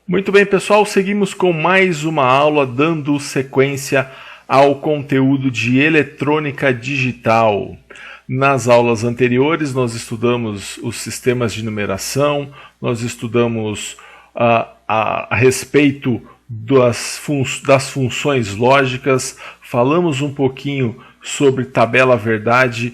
Muito bem, pessoal, seguimos com mais uma aula dando sequência ao conteúdo de eletrônica digital. Nas aulas anteriores nós estudamos os sistemas de numeração, nós estudamos a respeito das funções lógicas, falamos um pouquinho sobre tabela verdade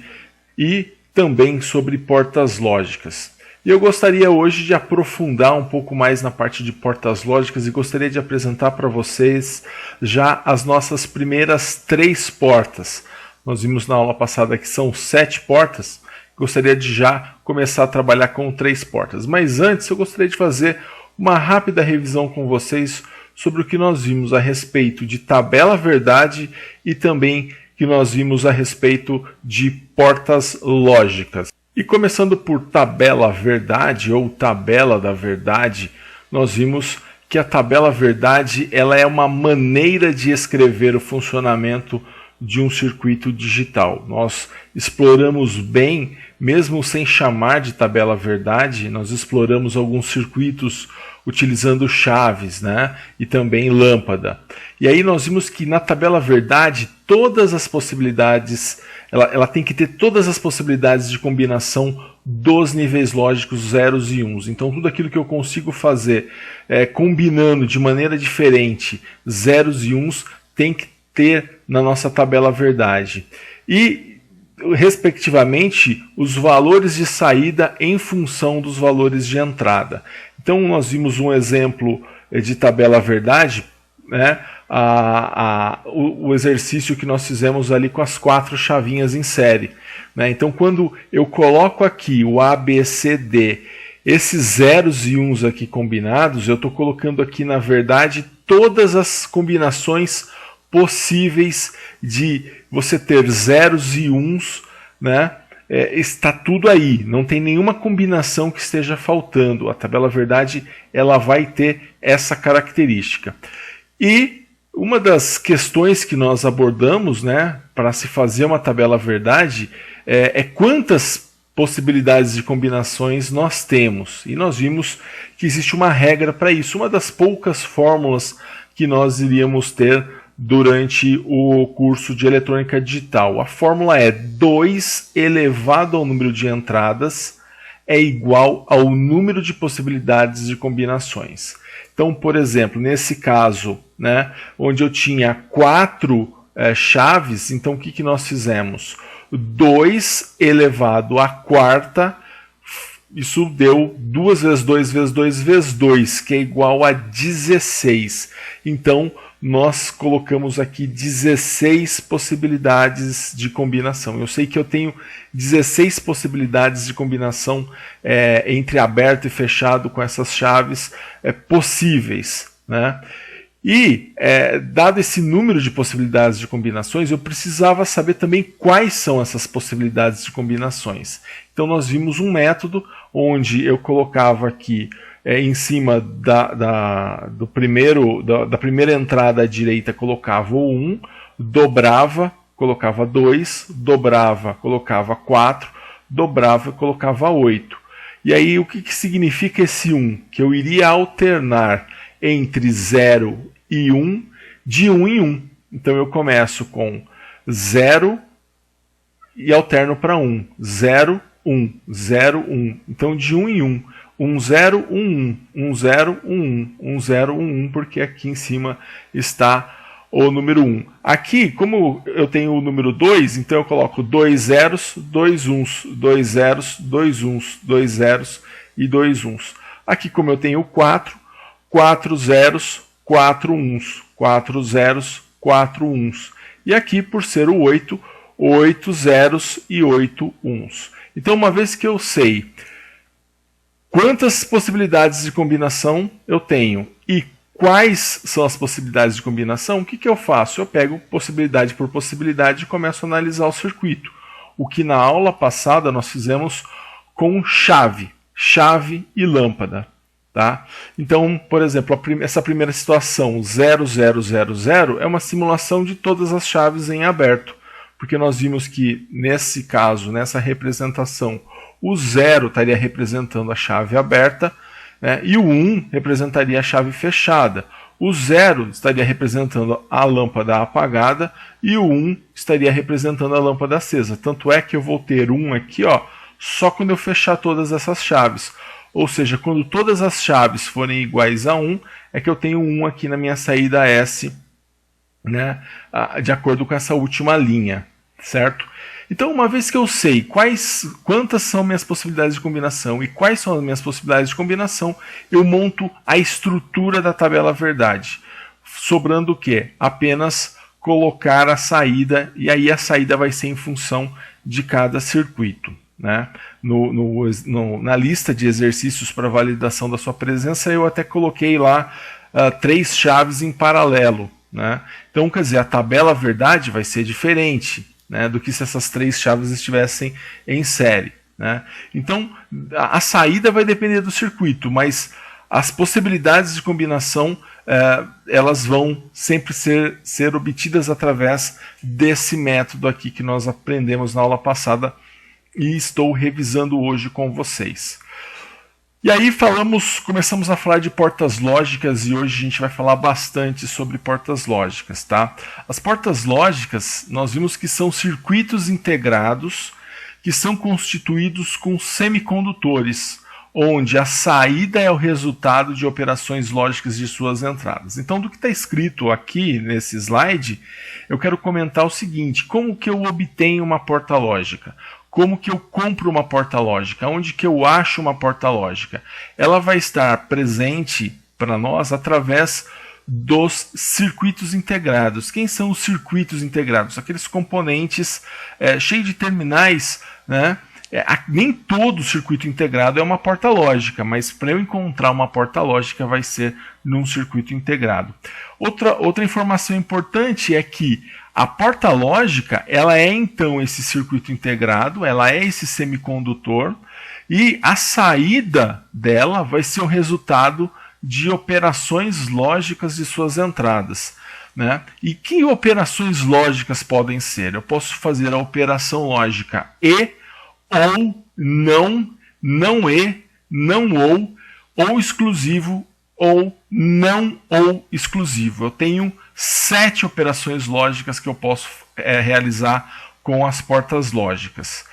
e também sobre portas lógicas. E eu gostaria hoje de aprofundar um pouco mais na parte de portas lógicas e gostaria de apresentar para vocês já as nossas primeiras 3 portas. Nós vimos na aula passada que são 7 portas, gostaria de já começar a trabalhar com 3 portas. Mas antes eu gostaria de fazer uma rápida revisão com vocês sobre o que nós vimos a respeito de tabela verdade e também que nós vimos a respeito de portas lógicas. E começando por tabela verdade ou tabela da verdade, nós vimos que a tabela verdade ela é uma maneira de escrever o funcionamento de um circuito digital. Nós exploramos bem, mesmo sem chamar de tabela verdade, nós exploramos alguns circuitos utilizando chaves, né? E também lâmpada. E aí nós vimos que na tabela verdade todas as possibilidades, ela tem que ter todas as possibilidades de combinação dos níveis lógicos zeros e uns. Então tudo aquilo que eu consigo fazer combinando de maneira diferente zeros e uns tem que ter na nossa tabela verdade. E respectivamente os valores de saída em função dos valores de entrada. Então nós vimos um exemplo de tabela verdade, né? O exercício que nós fizemos ali com as 4 chavinhas em série, né? Então quando eu coloco aqui o A, B, C, D, esses zeros e uns aqui combinados, eu estou colocando aqui na verdade todas as combinações possíveis de você ter zeros e uns, né? Está tudo aí, não tem nenhuma combinação que esteja faltando. A tabela verdade ela vai ter essa característica. E uma das questões que nós abordamos, né, para se fazer uma tabela verdade é quantas possibilidades de combinações nós temos. E nós vimos que existe uma regra para isso, uma das poucas fórmulas que nós iríamos ter durante o curso de eletrônica digital. A fórmula é 2 elevado ao número de entradas é igual ao número de possibilidades de combinações. Então, por exemplo, nesse caso, né, onde eu tinha 4 chaves, então o que nós fizemos? 2 elevado à quarta, isso deu 2 vezes 2 vezes 2 vezes 2, que é igual a 16. Então, nós colocamos aqui 16 possibilidades de combinação. Eu sei que eu tenho 16 possibilidades de combinação entre aberto e fechado com essas chaves possíveis, né? E, dado esse número de possibilidades de combinações, eu precisava saber também quais são essas possibilidades de combinações. Então nós vimos um método onde eu colocava aqui em cima da primeira entrada à direita colocava o 1, dobrava, colocava 2, dobrava, colocava 4, dobrava e colocava 8. E aí o que significa esse 1? Que eu iria alternar entre 0 e 1 de 1 em 1. Então eu começo com 0 e alterno para 1. 0, 1, 0, 1. Então de 1 em 1. 1, 0, 1, 1, 1, 0, 1, 1, 1, 0, 1, 1, porque aqui em cima está o número 1. Aqui, como eu tenho o número 2, então eu coloco 2 zeros, 2 uns, 2 zeros, 2 uns, 2 zeros e 2 uns. Aqui, como eu tenho 4, 4 zeros, 4 uns, 4 zeros, 4 uns. E aqui, por ser o 8, 8 zeros e 8 uns. Então, uma vez que eu sei quantas possibilidades de combinação eu tenho e quais são as possibilidades de combinação, o que eu faço? Eu pego possibilidade por possibilidade e começo a analisar o circuito. O que na aula passada nós fizemos com chave e lâmpada. Tá? Então, por exemplo, essa primeira situação 0, 0, 0, 0 é uma simulação de todas as chaves em aberto. Porque nós vimos que nesse caso, nessa representação, o 0 estaria representando a chave aberta né? E o 1 representaria a chave fechada. O 0 estaria representando a lâmpada apagada e o 1 estaria representando a lâmpada acesa. Tanto é que eu vou ter 1 aqui, ó, só quando eu fechar todas essas chaves. Ou seja, quando todas as chaves forem iguais a 1, é que eu tenho 1 aqui na minha saída S, né, de acordo com essa última linha, certo? Então, uma vez que eu sei quantas são minhas possibilidades de combinação e quais são as minhas possibilidades de combinação, eu monto a estrutura da tabela verdade. Sobrando o quê? Apenas colocar a saída, e aí a saída vai ser em função de cada circuito, né? Na lista de exercícios para validação da sua presença, eu até coloquei lá 3 chaves em paralelo, né? Então, quer dizer, a tabela verdade vai ser diferente, né, do que se essas 3 chaves estivessem em série, né? Então, a saída vai depender do circuito, mas as possibilidades de combinação elas vão sempre ser obtidas através desse método aqui que nós aprendemos na aula passada e estou revisando hoje com vocês. E aí começamos a falar de portas lógicas e hoje a gente vai falar bastante sobre portas lógicas, tá? As portas lógicas, nós vimos que são circuitos integrados que são constituídos com semicondutores, onde a saída é o resultado de operações lógicas de suas entradas. Então, do que está escrito aqui nesse slide, eu quero comentar o seguinte: como que eu obtenho uma porta lógica? Como que eu compro uma porta lógica? Onde que eu acho uma porta lógica? Ela vai estar presente para nós através dos circuitos integrados. Quem são os circuitos integrados? Aqueles componentes cheios de terminais, né? Nem todo circuito integrado é uma porta lógica, mas para eu encontrar uma porta lógica vai ser num circuito integrado. Outra informação importante é que a porta lógica, ela é então esse circuito integrado, ela é esse semicondutor, e a saída dela vai ser o resultado de operações lógicas de suas entradas, né? E que operações lógicas podem ser? Eu posso fazer a operação lógica e, ou, não, não e, não ou exclusivo, ou não ou exclusivo. Eu tenho 7 operações lógicas que eu posso realizar com as portas lógicas.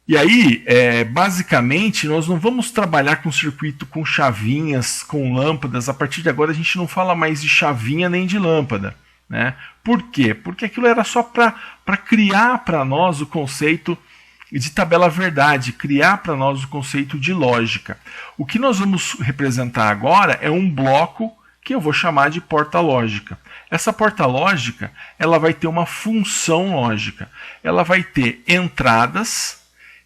E aí, basicamente, nós não vamos trabalhar com circuito com chavinhas, com lâmpadas. A partir de agora a gente não fala mais de chavinha nem de lâmpada, né? Por quê? Porque aquilo era só para criar para nós o conceito de tabela verdade, criar para nós o conceito de lógica. O que nós vamos representar agora é um bloco que eu vou chamar de porta lógica. Essa porta lógica, ela vai ter uma função lógica. Ela vai ter entradas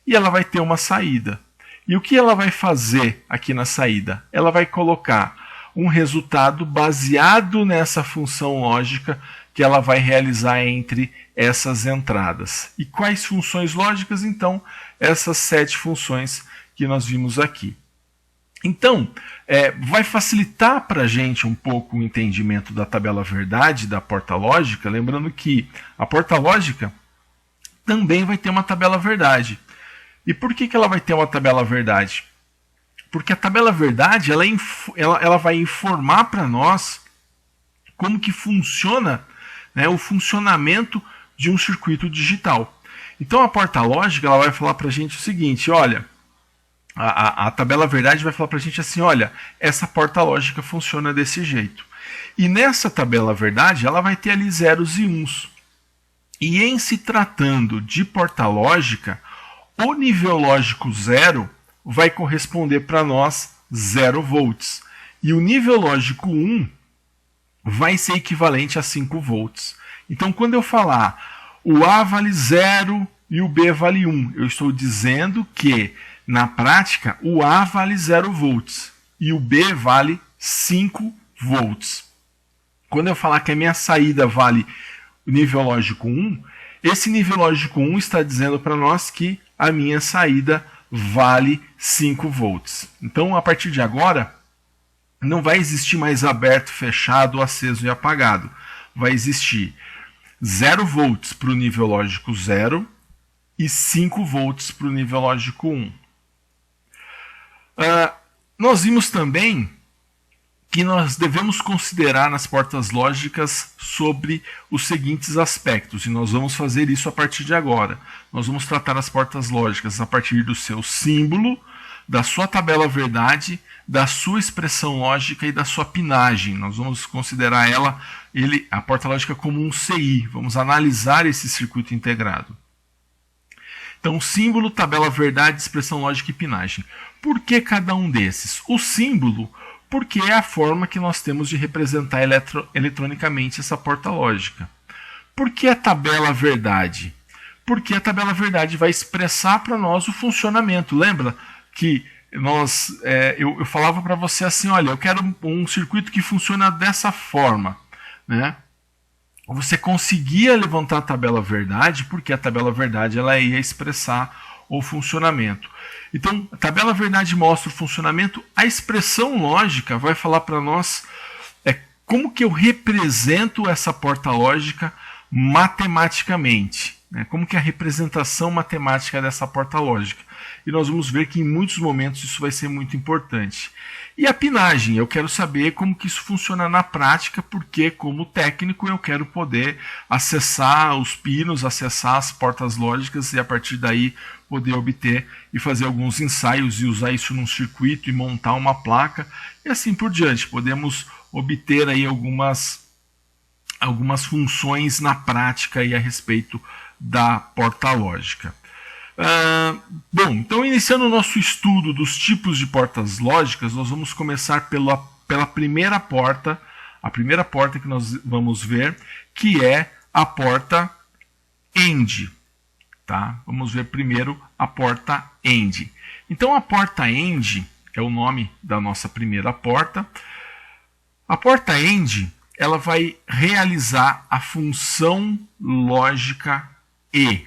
e ela vai ter uma saída. E o que ela vai fazer aqui na saída? Ela vai colocar um resultado baseado nessa função lógica que ela vai realizar entre essas entradas. E quais funções lógicas? Então, essas 7 funções que nós vimos aqui. Então, vai facilitar para a gente um pouco o entendimento da tabela verdade, da porta lógica, lembrando que a porta lógica também vai ter uma tabela verdade. E por que ela vai ter uma tabela verdade? Porque a tabela verdade ela vai informar para nós como que funciona, né, o funcionamento de um circuito digital. Então a porta lógica ela vai falar para a gente o seguinte: olha, a tabela verdade vai falar para a gente assim, olha, essa porta lógica funciona desse jeito. E nessa tabela verdade ela vai ter ali zeros e uns. E em se tratando de porta lógica, o nível lógico 0 vai corresponder para nós 0 volts. E o nível lógico 1 vai ser equivalente a 5 volts. Então, quando eu falar o A vale 0 e o B vale 1, eu estou dizendo que, na prática, o A vale 0 volts e o B vale 5 volts. Quando eu falar que a minha saída vale o nível lógico 1, esse nível lógico 1 está dizendo para nós que a minha saída vale 5 volts. Então, a partir de agora, não vai existir mais aberto, fechado, aceso e apagado. Vai existir 0 volts para o nível lógico 0 e 5 volts para o nível lógico 1. Nós vimos também que nós devemos considerar nas portas lógicas sobre os seguintes aspectos, e nós vamos fazer isso a partir de agora. Nós vamos tratar as portas lógicas a partir do seu símbolo, da sua tabela verdade, da sua expressão lógica e da sua pinagem. Nós vamos considerar a porta lógica como um CI. Vamos analisar esse circuito integrado. Então, símbolo, tabela verdade, expressão lógica e pinagem. Por que cada um desses? O símbolo, porque é a forma que nós temos de representar eletronicamente essa porta lógica. Por que a tabela verdade? Porque a tabela verdade vai expressar para nós o funcionamento. Lembra que eu falava para você assim, olha, eu quero um circuito que funciona dessa forma, né? Você conseguia levantar a tabela verdade porque a tabela verdade ela ia expressar o funcionamento. Então, a tabela verdade mostra o funcionamento, a expressão lógica vai falar para nós como que eu represento essa porta lógica matematicamente, né? Como que é a representação matemática dessa porta lógica. E nós vamos ver que em muitos momentos isso vai ser muito importante. E a pinagem, eu quero saber como que isso funciona na prática, porque como técnico eu quero poder acessar os pinos, acessar as portas lógicas e a partir daí poder obter e fazer alguns ensaios e usar isso num circuito e montar uma placa e assim por diante. Podemos obter aí algumas funções na prática aí a respeito da porta lógica. Bom, então iniciando o nosso estudo dos tipos de portas lógicas, nós vamos começar pela primeira porta, a primeira porta que nós vamos ver, que é a porta AND. Tá? Vamos ver primeiro a porta AND. Então a porta AND é o nome da nossa primeira porta. A porta AND ela vai realizar a função lógica E.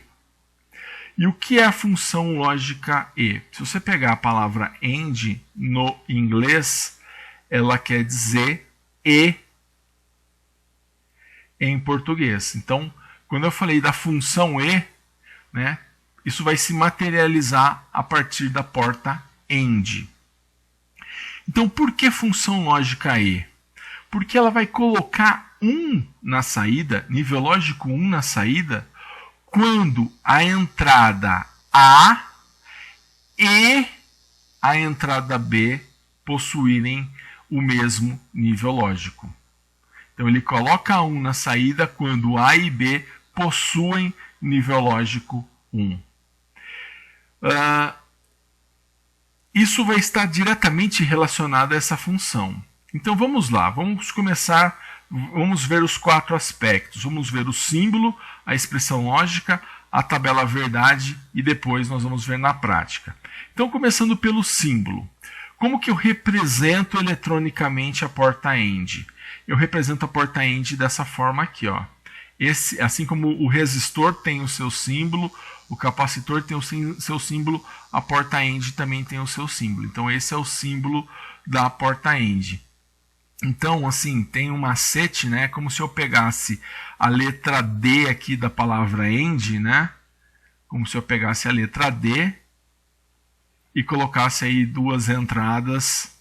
E o que é a função lógica E? Se você pegar a palavra AND no inglês, ela quer dizer E em português. Então, quando eu falei da função E, né, isso vai se materializar a partir da porta AND. Então, por que função lógica E? Porque ela vai colocar 1 na saída, nível lógico 1 na saída, quando a entrada A e a entrada B possuírem o mesmo nível lógico. Então ele coloca 1 na saída quando A e B possuem nível lógico 1. Isso vai estar diretamente relacionado a essa função. Então vamos lá, vamos ver os 4 aspectos. Vamos ver o símbolo, a expressão lógica, a tabela verdade e depois nós vamos ver na prática. Então começando pelo símbolo. Como que eu represento eletronicamente a porta AND? Eu represento a porta AND dessa forma aqui, ó. Assim como o resistor tem o seu símbolo, o capacitor tem o seu símbolo, a porta AND também tem o seu símbolo. Então esse é o símbolo da porta AND. Então, assim, tem um macete, né? Como se eu pegasse a letra D aqui da palavra AND, né? Como se eu pegasse a letra D e colocasse aí 2 entradas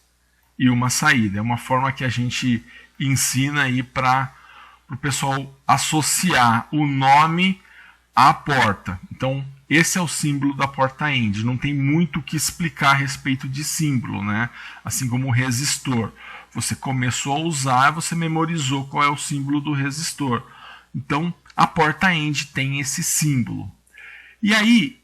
e uma saída. É uma forma que a gente ensina aí para o pessoal associar o nome à porta. Então, esse é o símbolo da porta AND. Não tem muito o que explicar a respeito de símbolo, né? Assim como o resistor. Você começou a usar, você memorizou qual é o símbolo do resistor. Então, a porta AND tem esse símbolo. E aí,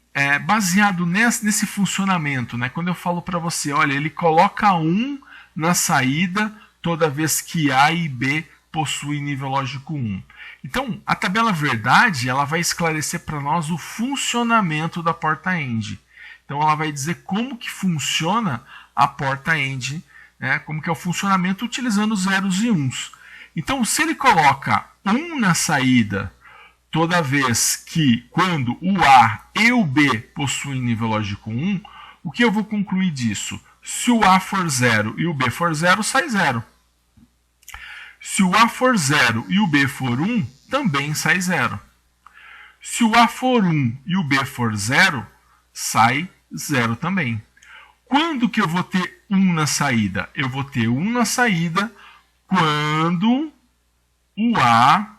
baseado nesse funcionamento, né, quando eu falo para você, olha, ele coloca 1 na saída toda vez que A e B possuem nível lógico 1. Então, a tabela verdade ela vai esclarecer para nós o funcionamento da porta AND. Então, ela vai dizer como que funciona a porta AND, né, como que é o funcionamento utilizando zeros e uns. Então, se ele coloca 1 na saída toda vez que, quando o A e o B possuem nível lógico 1, o que eu vou concluir disso? Se o A for 0 e o B for 0, sai 0. Se o A for 0 e o B for 1, também sai 0. Se o A for 1 e o B for 0, sai 0 também. Quando que eu vou ter 1 na saída? Eu vou ter 1 na saída quando o A,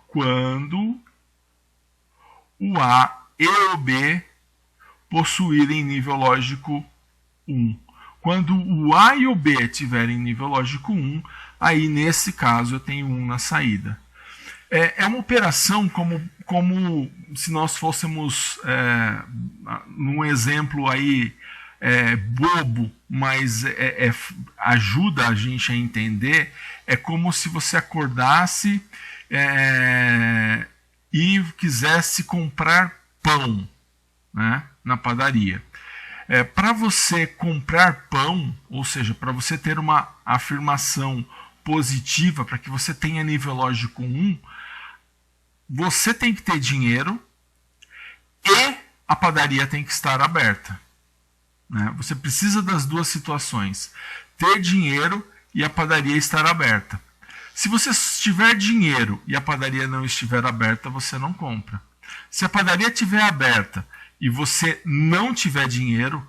quando o A e o B possuírem nível lógico 1. Quando o A e o B tiverem nível lógico 1, aí nesse caso eu tenho 1 na saída. É uma operação como se nós fôssemos, num exemplo aí bobo, mas ajuda a gente a entender, é como se você acordasse e quisesse comprar pão, né, na padaria. Para você comprar pão, ou seja, para você ter uma afirmação positiva, para que você tenha nível lógico 1, você tem que ter dinheiro e a padaria tem que estar aberta. Né? Você precisa das duas situações, ter dinheiro e a padaria estar aberta. Se você tiver dinheiro e a padaria não estiver aberta, você não compra. Se a padaria estiver aberta e você não tiver dinheiro,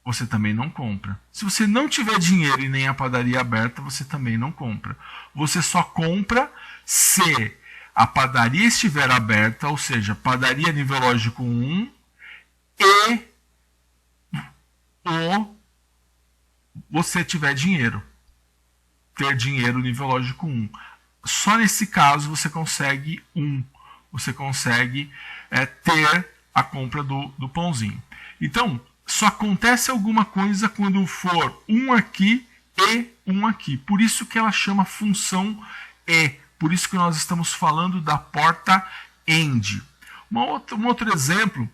você também não compra. Se você não tiver dinheiro e nem a padaria aberta, você também não compra. Você só compra se a padaria estiver aberta, ou seja, padaria nível lógico 1 e você tiver dinheiro. Ter dinheiro nível lógico 1. Só nesse caso você consegue 1. Você consegue ter a compra do pãozinho. Então, só acontece alguma coisa quando for 1 aqui e 1 aqui. Por isso que ela chama função E. Por isso que nós estamos falando da porta AND. Um outro exemplo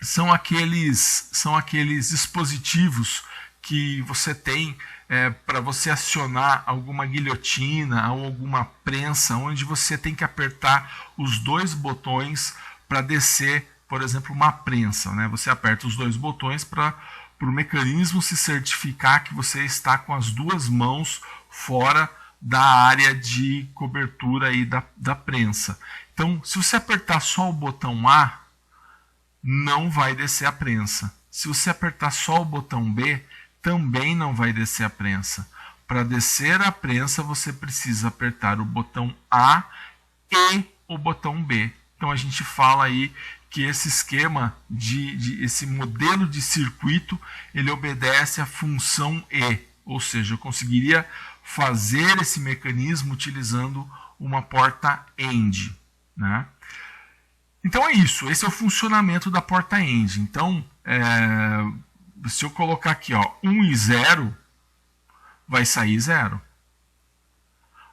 são aqueles dispositivos que você tem para você acionar alguma guilhotina ou alguma prensa, onde você tem que apertar os 2 botões para descer, por exemplo, uma prensa. Né? Você aperta os 2 botões para o mecanismo se certificar que você está com as 2 mãos fora da área de cobertura aí da prensa. Então, se você apertar só o botão A, não vai descer a prensa. Se você apertar só o botão B, também não vai descer a prensa. Para descer a prensa, você precisa apertar o botão A e o botão B. Então a gente fala aí que esse esquema, esse modelo de circuito, ele obedece à função E. Ou seja, eu conseguiria fazer esse mecanismo utilizando uma porta AND. Né? Então é isso, esse é o funcionamento da porta AND. Então, se eu colocar aqui 1 e 0, vai sair 0.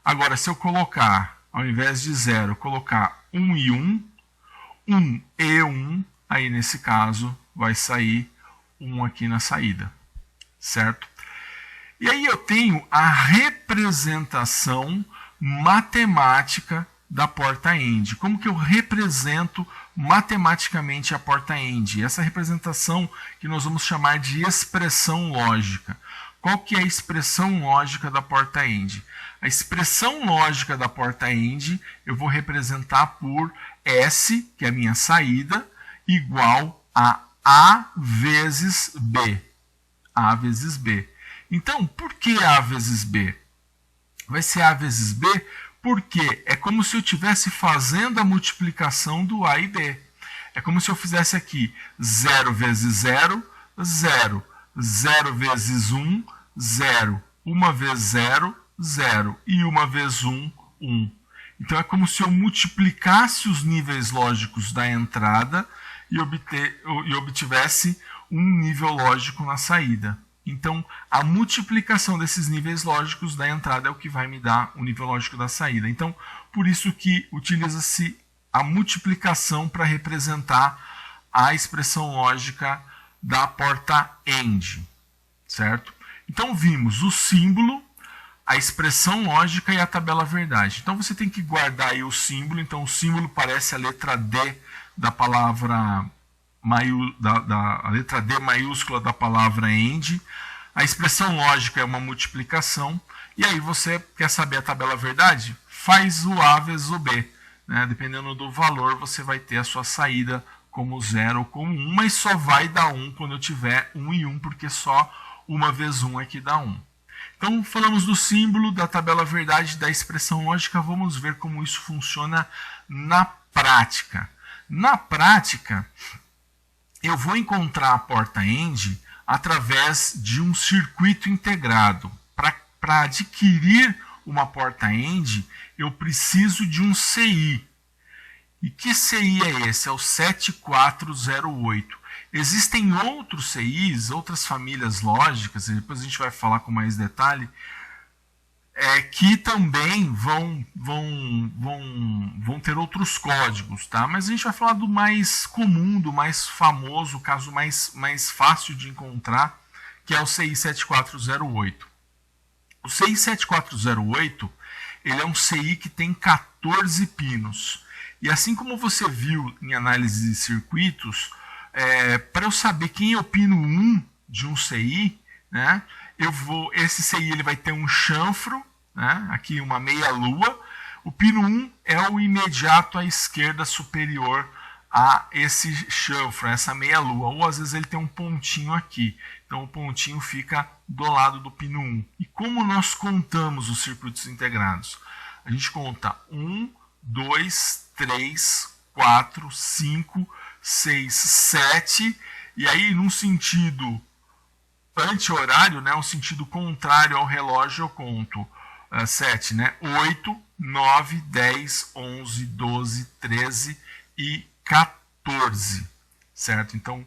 Agora, se eu colocar, ao invés de 0, colocar 1 e 1, 1 e 1, aí nesse caso vai sair 1 aqui na saída. Certo? E aí eu tenho a representação matemática da porta AND. Como que eu represento matematicamente a porta AND? Essa representação que nós vamos chamar de expressão lógica. Qual que é a expressão lógica da porta AND? A expressão lógica da porta AND eu vou representar por S, que é a minha saída, igual a A vezes B. A vezes B. Então, por que A vezes B? Vai ser A vezes B porque é como se eu estivesse fazendo a multiplicação do A e B. É como se eu fizesse aqui 0 vezes 0, 0. 0 vezes 1, 0. 1 vezes 0, 0. E 1 vezes 1, 1. Então é como se eu multiplicasse os níveis lógicos da entrada e obtivesse um nível lógico na saída. Então, a multiplicação desses níveis lógicos da entrada é o que vai me dar o nível lógico da saída. Então, por isso que utiliza-se a multiplicação para representar a expressão lógica da porta AND, certo? Então, vimos o símbolo, a expressão lógica e a tabela verdade. Então, você tem que guardar aí o símbolo. Então, o símbolo parece a letra D da palavra... a letra D maiúscula da palavra AND. A expressão lógica é uma multiplicação. E aí você quer saber a tabela verdade? Faz o A vezes o B. Né? Dependendo do valor, você vai ter a sua saída como 0 ou como 1, mas só vai dar 1 quando eu tiver 1 e 1, porque só uma vezes 1 é que dá 1. Então, falamos do símbolo, da tabela verdade, da expressão lógica. Vamos ver como isso funciona na prática. Na prática, eu vou encontrar a porta AND através de um circuito integrado. Para adquirir uma porta AND, eu preciso de um CI. E que CI é esse? É o 7408. Existem outros CIs, outras famílias lógicas, e depois a gente vai falar com mais detalhe, que também vão ter outros códigos, tá? Mas a gente vai falar do mais comum, do mais famoso, o caso mais fácil de encontrar, que é o CI 7408. O CI 7408, ele é um CI que tem 14 pinos. E assim como você viu em análise de circuitos, para eu saber quem é o pino 1 de um CI, né, esse CI ele vai ter um chanfro, né, aqui uma meia-lua. O pino 1 é o imediato à esquerda superior a esse chanfro, a essa meia-lua. Ou às vezes ele tem um pontinho aqui. Então o pontinho fica do lado do pino 1. E como nós contamos os circuitos integrados? A gente conta 1, 2, 3, 4, 5, 6, 7, e aí num sentido anti-horário, né, um sentido contrário ao relógio, eu conto 7, né, 8, 9, 10, 11, 12, 13 e 14, certo? Então,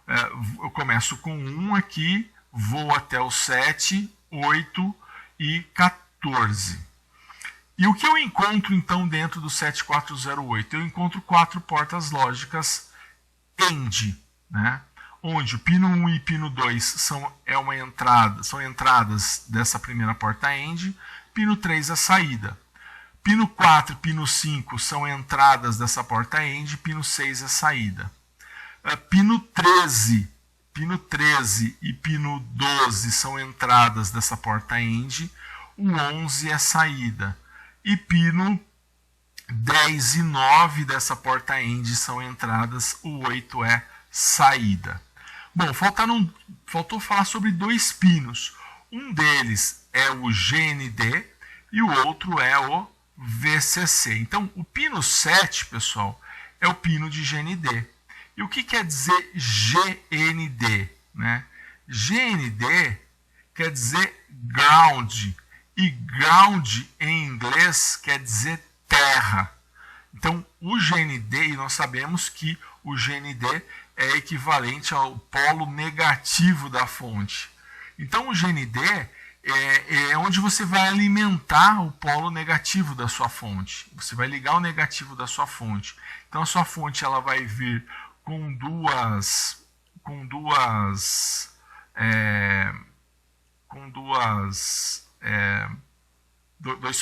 eu começo com 1 aqui, vou até o 7, 8 e 14. E o que eu encontro, então, dentro do 7408? Eu encontro 4 portas lógicas AND, né? Onde o pino 1 e pino 2 são entradas dessa primeira porta AND, pino 3 é a saída. Pino 4 e pino 5 são entradas dessa porta AND, pino 6 é a saída. Pino 13 e pino 12 são entradas dessa porta AND, o 11 é saída. E pino 10 e 9 dessa porta AND são entradas, o 8 é saída. Bom, faltou falar sobre 2 pinos. Um deles é o GND e o outro é o VCC. Então, o pino 7, pessoal, é o pino de GND. E o que quer dizer GND? Né? GND quer dizer ground. E ground em inglês quer dizer terra. Então, o GND, e nós sabemos que o GND é equivalente ao polo negativo da fonte. Então, o GND é onde você vai alimentar o polo negativo da sua fonte. Você vai ligar o negativo da sua fonte. Então, a sua fonte ela vai vir com dois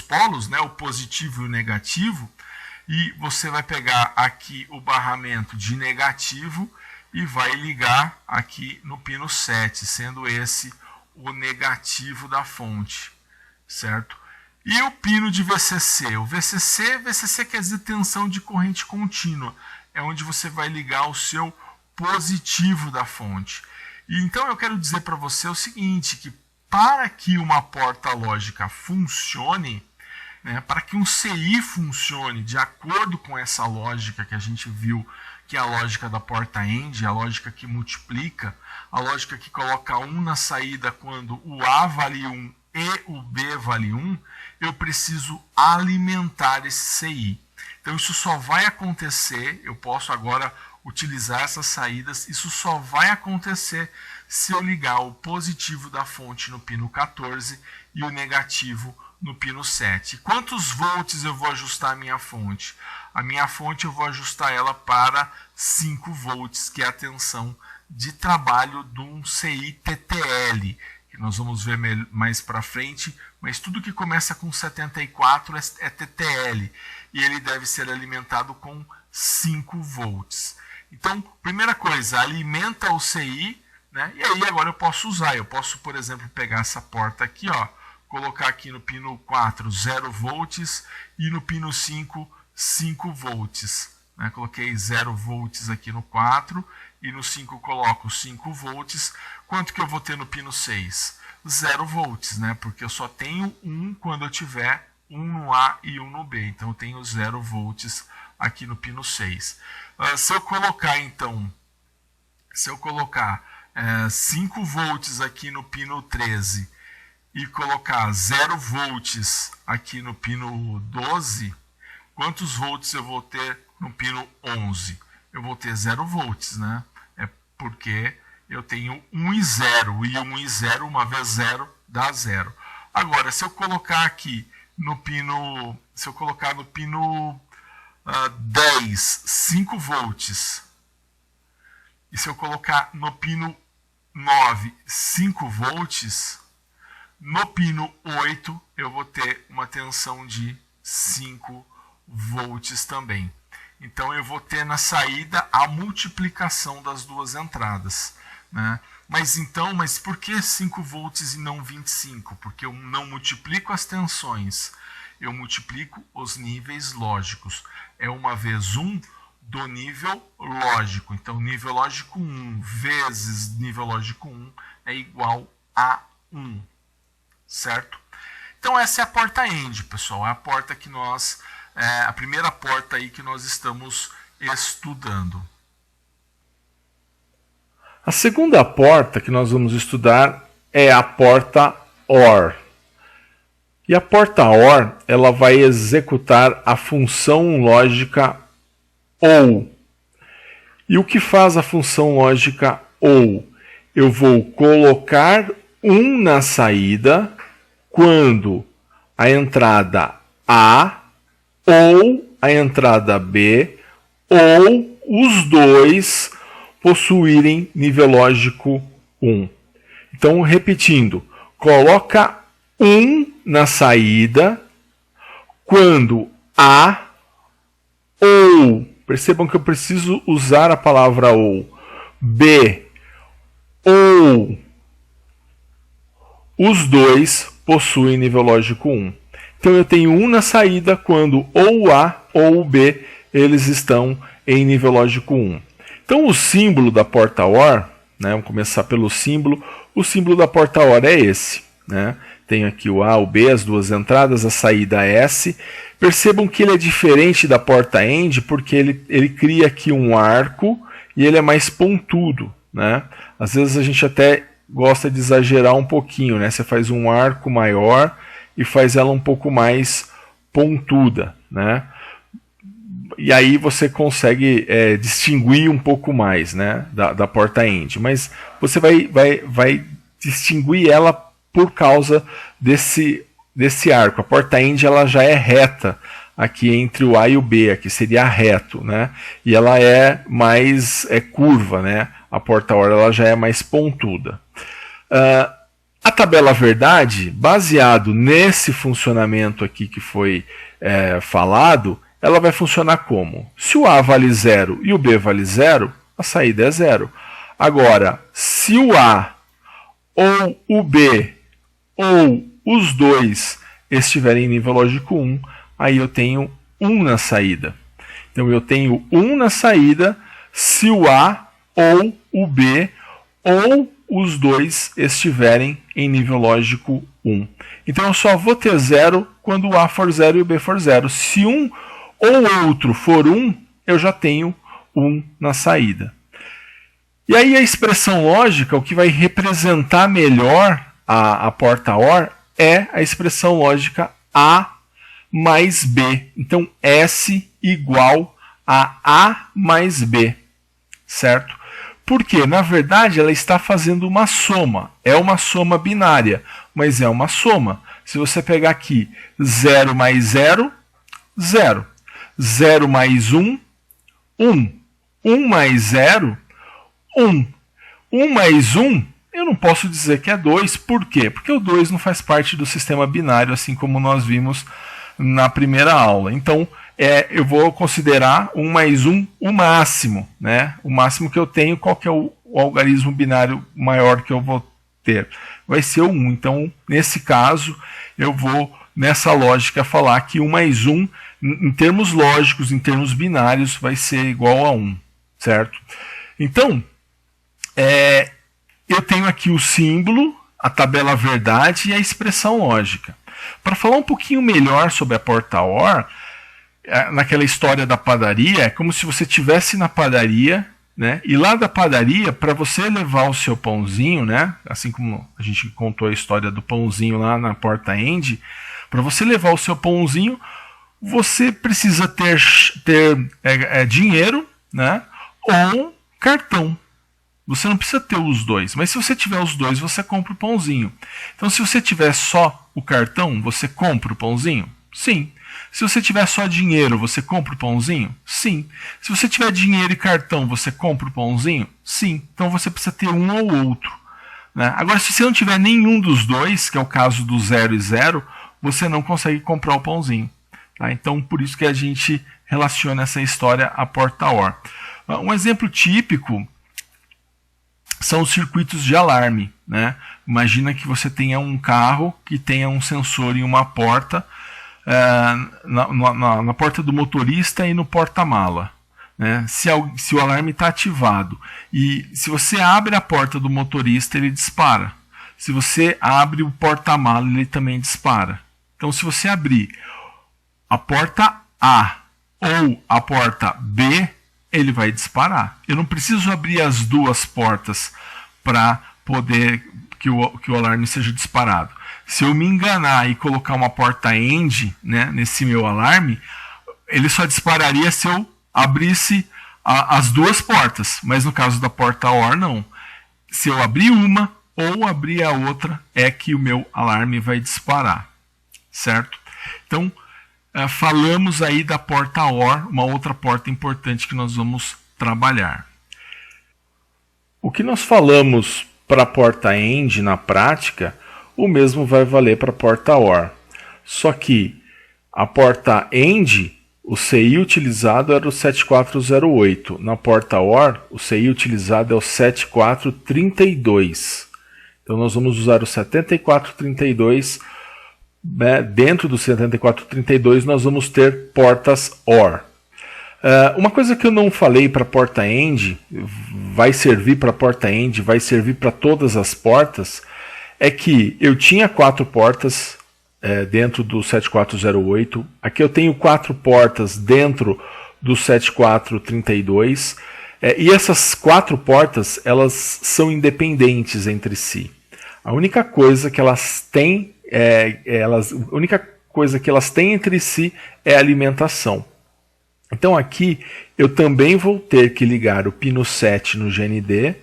polos, né, o positivo e o negativo, e você vai pegar aqui o barramento de negativo e vai ligar aqui no pino 7, sendo esse o negativo da fonte, certo? E o pino de VCC? O VCC quer dizer tensão de corrente contínua, é onde você vai ligar o seu positivo da fonte. E então eu quero dizer para você o seguinte, que para que uma porta lógica funcione, né, para que um CI funcione de acordo com essa lógica que a gente viu, que é a lógica da porta AND, a lógica que multiplica, a lógica que coloca 1 na saída quando o A vale 1 e o B vale 1, eu preciso alimentar esse CI. Então isso só vai acontecer, eu posso agora utilizar essas saídas, isso só vai acontecer se eu ligar o positivo da fonte no pino 14 e o negativo no pino 7. Quantos volts eu vou ajustar a minha fonte? A minha fonte eu vou ajustar ela para 5 volts, que é a tensão de trabalho de um CI TTL, que nós vamos ver mais para frente, mas tudo que começa com 74 é TTL, e ele deve ser alimentado com 5 volts. Então, primeira coisa, alimenta o CI, né? E aí agora eu posso usar, eu posso, por exemplo, pegar essa porta aqui, ó, colocar aqui no pino 4 0 volts e no pino 5 5 volts, né? Coloquei 0 volts aqui no 4 e no 5 coloco 5 volts. Quanto que eu vou ter no pino 6? 0 volts, né? Porque eu só tenho 1 quando eu tiver 1 no A e 1 no B. Então eu tenho 0 volts aqui no pino 6. Se eu colocar então, 5 volts aqui no pino 13 e colocar 0 volts aqui no pino 12, quantos volts eu vou ter no pino 11? Eu vou ter 0 volts, né? É porque eu tenho 1 e 0, e 1 e 0, uma vez 0, dá 0. Agora, se eu colocar aqui no pino, 10, 5 volts, e se eu colocar no pino 9, 5 volts, no pino 8 eu vou ter uma tensão de 5 volts também. Então eu vou ter na saída a multiplicação das duas entradas, né? Mas por que 5 volts e não 25? Porque eu não multiplico as tensões, eu multiplico os níveis lógicos. É uma vez 1 do nível lógico. Então nível lógico 1 vezes nível lógico 1 é igual a 1, certo? Então essa é a porta END, pessoal. É a porta que a primeira porta aí que nós estamos estudando. A segunda porta que nós vamos estudar é a porta OR. E a porta OR, ela vai executar a função lógica OU. E o que faz a função lógica OU? Eu vou colocar 1 na saída quando a entrada A ou a entrada B ou os dois possuírem nível lógico 1. Então, repetindo, coloca 1 na saída quando A ou, percebam que eu preciso usar a palavra ou, B ou os dois possuem nível lógico 1. Então eu tenho 1 na saída quando ou A ou B eles estão em nível lógico 1. Então o símbolo da porta OR, né, vamos começar pelo símbolo. O símbolo da porta OR é esse, né? Tenho aqui o A, o B, as duas entradas, a saída S. Percebam que ele é diferente da porta END porque ele cria aqui um arco e ele é mais pontudo, né? Às vezes a gente até gosta de exagerar um pouquinho, né? Você faz um arco maior e faz ela um pouco mais pontuda, né? E aí você consegue distinguir um pouco mais, né, da porta END. Mas você vai distinguir ela por causa desse arco. A porta END ela já é reta aqui entre o A e o B, aqui seria reto, né? E ela é mais curva, né? A porta OR ela já é mais pontuda. A tabela verdade, baseado nesse funcionamento aqui que foi falado, ela vai funcionar como? Se o A vale 0 e o B vale 0, a saída é 0. Agora, se o A ou o B ou os dois estiverem em nível lógico 1, aí eu tenho 1 na saída. Então eu tenho 1 na saída se o A ou o B ou os dois estiverem em nível lógico 1. Então eu só vou ter 0 quando o A for 0 e o B for 0. Se um ou outro for 1, eu já tenho 1 na saída. E aí a expressão lógica, o que vai representar melhor a porta OR é a expressão lógica A mais B. Então S igual a A mais B, certo? Porque, na verdade, ela está fazendo uma soma. É uma soma binária, mas é uma soma. Se você pegar aqui 0 mais 0, 0. 0 mais 1, 1. 1 mais 0, 1. 1 mais 1, eu não posso dizer que é 2. Por quê? Porque o 2 não faz parte do sistema binário, assim como nós vimos na primeira aula. Então, eu vou considerar 1 mais 1 o máximo, né? O máximo que eu tenho, qual que é o algarismo binário maior que eu vou ter? Vai ser o 1. Então, nesse caso, eu vou, nessa lógica, falar que 1 mais 1 Em termos lógicos, em termos binários, vai ser igual a 1, certo? Então, eu tenho aqui o símbolo, a tabela verdade e a expressão lógica. Para falar um pouquinho melhor sobre a porta OR, naquela história da padaria, é como se você estivesse na padaria, né? E lá da padaria, para você levar o seu pãozinho, né? Assim como a gente contou a história do pãozinho lá na porta End, para você levar o seu pãozinho, você precisa ter dinheiro, né? Ou cartão. Você não precisa ter os dois, mas se você tiver os dois, você compra o pãozinho. Então, se você tiver só o cartão, você compra o pãozinho? Sim. Se você tiver só dinheiro, você compra o pãozinho? Sim. Se você tiver dinheiro e cartão, você compra o pãozinho? Sim. Então você precisa ter um ou outro, né? Agora, se você não tiver nenhum dos dois, que é o caso do 0 e 0, você não consegue comprar o pãozinho. Tá? Então, por isso que a gente relaciona essa história à porta OR. Um exemplo típico são os circuitos de alarme, né? Imagina que você tenha um carro que tenha um sensor em uma porta, na porta do motorista e no porta-mala, né? Se o alarme está ativado e se você abre a porta do motorista, ele dispara. Se você abre o porta-mala, ele também dispara. Então, se você abrir a porta A ou a porta B, ele vai disparar. Eu não preciso abrir as duas portas para poder que o alarme seja disparado. Se eu me enganar e colocar uma porta END, né, nesse meu alarme, ele só dispararia se eu abrisse as duas portas. Mas no caso da porta OR, não. Se eu abrir uma ou abrir a outra, é que o meu alarme vai disparar. Certo? Então, falamos aí da porta OR, uma outra porta importante que nós vamos trabalhar. O que nós falamos para a porta END na prática, o mesmo vai valer para a porta OR. Só que a porta END, o CI utilizado era o 7408. Na porta OR, o CI utilizado é o 7432. Então nós vamos usar o 7432. Dentro do 7432 nós vamos ter portas OR. Uma coisa que eu não falei para a porta END, vai servir para a porta END, vai servir para todas as portas, é que eu tinha 4 portas dentro do 7408, aqui eu tenho 4 portas dentro do 7432, e essas 4 portas elas são independentes entre si. A única coisa que elas têm a única coisa que elas têm entre si é a alimentação. Então aqui eu também vou ter que ligar o pino 7 no GND,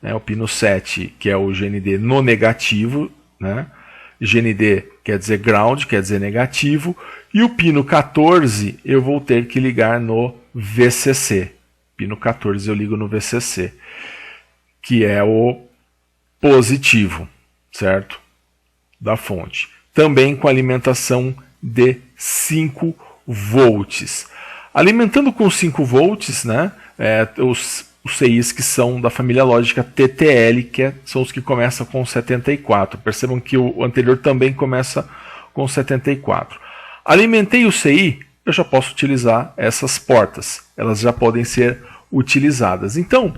né, o pino 7 que é o GND no negativo, né, GND quer dizer ground, quer dizer negativo, e o pino 14 eu vou ter que ligar no VCC. Pino 14 eu ligo no VCC, que é o positivo, certo? Da fonte. Também com alimentação de 5 volts. Alimentando com 5 volts, né, os CIs que são da família lógica TTL, que são os que começam com 74. Percebam que o anterior também começa com 74. Alimentei o CI, eu já posso utilizar essas portas. Elas já podem ser utilizadas. Então,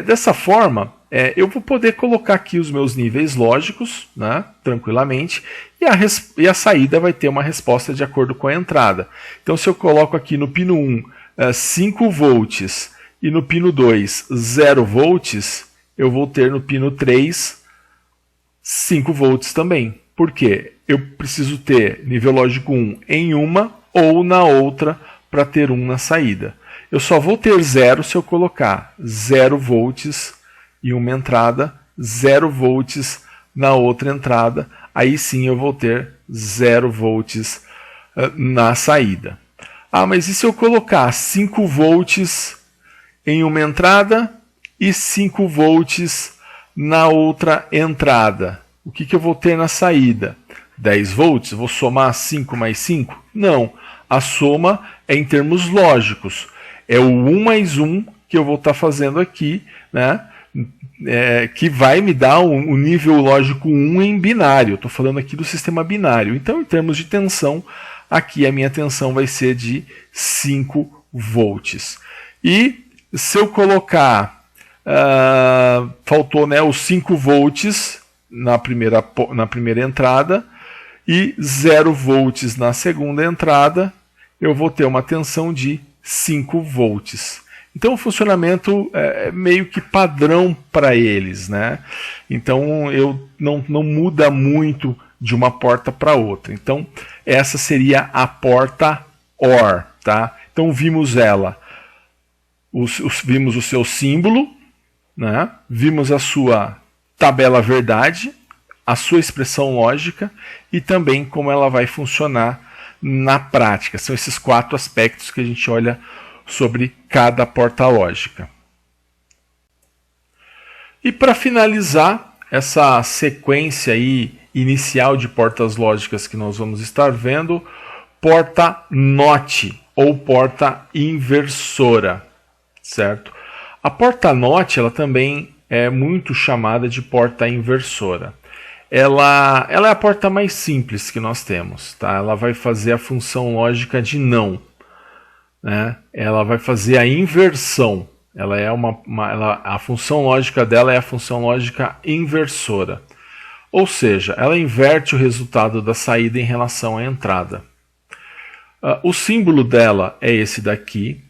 dessa forma, eu vou poder colocar aqui os meus níveis lógicos, né, tranquilamente, e a saída vai ter uma resposta de acordo com a entrada. Então, se eu coloco aqui no pino 1 5 volts e no pino 2 0 volts, eu vou ter no pino 3 5 volts também. Por quê? Eu preciso ter nível lógico 1 em uma ou na outra para ter 1 na saída. Eu só vou ter 0 se eu colocar 0 volts em uma entrada, 0 volts na outra entrada, aí sim eu vou ter 0 volts na saída. Ah, mas e se eu colocar 5 volts em uma entrada e 5 volts na outra entrada? O que eu vou ter na saída? 10 volts? Vou somar 5 mais 5? Não, a soma é em termos lógicos. É o 1 mais 1 que eu vou estar fazendo aqui, né? Que vai me dar um nível lógico 1 em binário. Estou falando aqui do sistema binário. Então, em termos de tensão, aqui a minha tensão vai ser de 5 volts. E se eu colocar, faltou, né, os 5 volts na primeira entrada e 0 volts na segunda entrada, eu vou ter uma tensão de 5 volts. Então o funcionamento é meio que padrão para eles, né? Então não muda muito de uma porta para outra. Então essa seria a porta OR, tá? Então vimos ela, vimos o seu símbolo, né? Vimos a sua tabela verdade, a sua expressão lógica e também como ela vai funcionar na prática. São esses 4 aspectos que a gente olha sobre cada porta lógica. E para finalizar essa sequência aí inicial de portas lógicas que nós vamos estar vendo, porta NOT ou porta inversora, certo? A porta NOT ela também é muito chamada de porta inversora. Ela é a porta mais simples que nós temos, tá? Ela vai fazer a função lógica de não, né? Ela vai fazer a inversão. Ela é a função lógica dela é a função lógica inversora. Ou seja, ela inverte o resultado da saída em relação à entrada. O símbolo dela é esse daqui,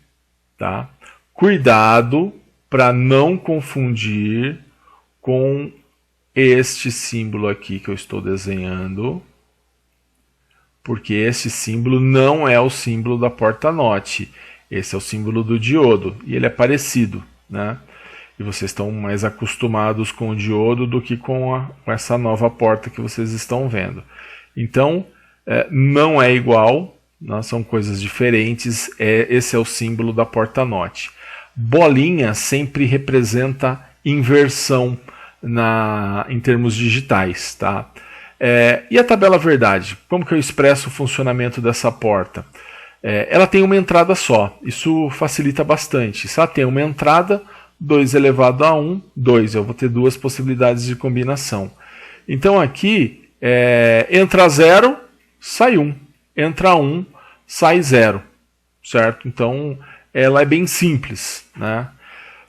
tá? Cuidado para não confundir com este símbolo aqui que eu estou desenhando, porque esse símbolo não é o símbolo da porta NOT. Esse é o símbolo do diodo e ele é parecido, né? E vocês estão mais acostumados com o diodo do que com essa nova porta que vocês estão vendo. Então, não é igual, né? São coisas diferentes. Esse é o símbolo da porta NOT. Bolinha sempre representa inversão em termos digitais, tá? E a tabela verdade? Como que eu expresso o funcionamento dessa porta? Ela tem uma entrada só, isso facilita bastante. Se ela tem uma entrada, 2 elevado a 1, 2. Eu vou ter 2 possibilidades de combinação. Então aqui, entra 0, sai 1. Entra 1, sai 0. Certo? Então, ela é bem simples, né?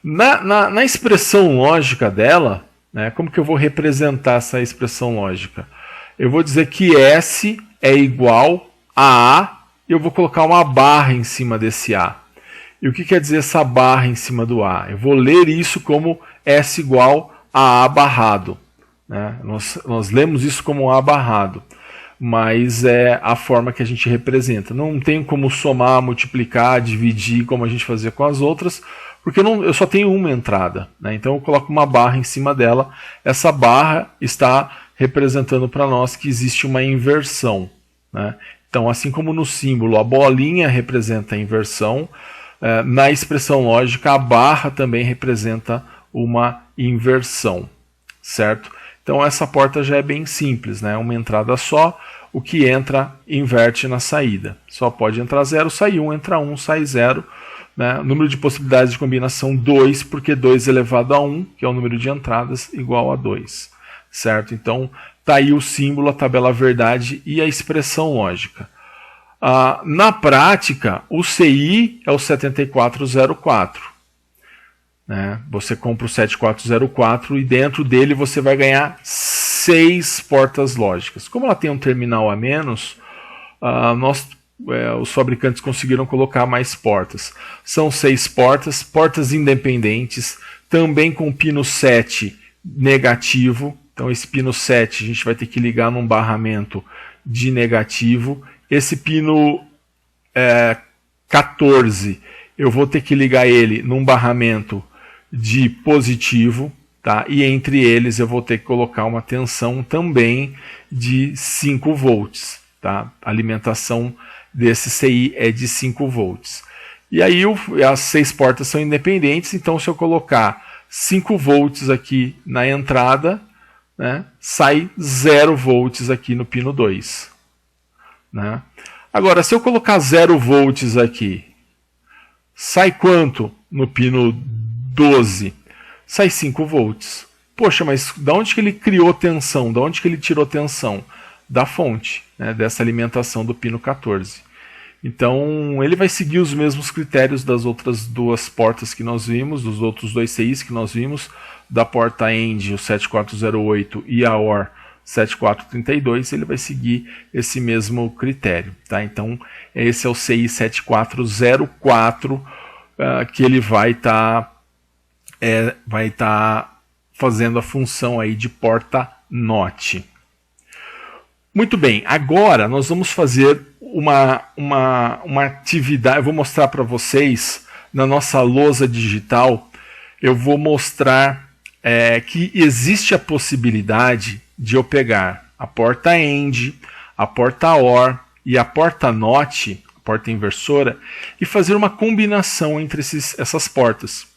Na expressão lógica dela, né, como que eu vou representar essa expressão lógica? Eu vou dizer que S é igual a A, e eu vou colocar uma barra em cima desse A. E o que quer dizer essa barra em cima do A? Eu vou ler isso como S igual a A barrado, né? Nós lemos isso como A barrado, mas é a forma que a gente representa. Não tem como somar, multiplicar, dividir como a gente fazia com as outras, porque eu só tenho uma entrada, né? Então eu coloco uma barra em cima dela. Essa barra está representando para nós que existe uma inversão, né? Então, assim como no símbolo a bolinha representa a inversão, na expressão lógica a barra também representa uma inversão, certo? Então essa porta já é bem simples, né? Uma entrada só, o que entra inverte na saída. Só pode entrar 0, sai 1, entra 1, sai 0. Né? O número de possibilidades de combinação 2, porque 2 elevado a 1, que é o número de entradas, igual a 2. Certo? Então, está aí o símbolo, a tabela verdade e a expressão lógica. Na prática, o CI é o 7404. Né? Você compra o 7404 e dentro dele você vai ganhar 6 portas lógicas. Como ela tem um terminal a menos, os fabricantes conseguiram colocar mais portas. São 6 portas, portas independentes, também com pino 7 negativo. Então esse pino 7 a gente vai ter que ligar num barramento de negativo. Esse pino 14 eu vou ter que ligar ele num barramento de positivo, tá? E entre eles eu vou ter que colocar uma tensão também de 5 volts. Tá? A alimentação desse CI é de 5 volts. E aí as 6 portas são independentes, então se eu colocar 5 volts aqui na entrada, né, sai 0 volts aqui no pino 2. Né? Agora, se eu colocar 0 volts aqui, sai quanto no pino 12? Sai 5 volts. Poxa, mas de onde que ele criou tensão? De onde que ele tirou tensão? da fonte, né, dessa alimentação do pino 14. Então ele vai seguir os mesmos critérios das outras duas portas que nós vimos, dos outros dois CIs que nós vimos, da porta END, o 7408, e a OR 7432, ele vai seguir esse mesmo critério. Tá? Então esse é o CI 7404, que ele vai estar fazendo a função aí de porta NOT. Muito bem, agora nós vamos fazer uma atividade. Eu vou mostrar para vocês na nossa lousa digital. Eu vou mostrar que existe a possibilidade de eu pegar a porta END, a porta OR e a porta NOT, a porta inversora, e fazer uma combinação entre essas portas.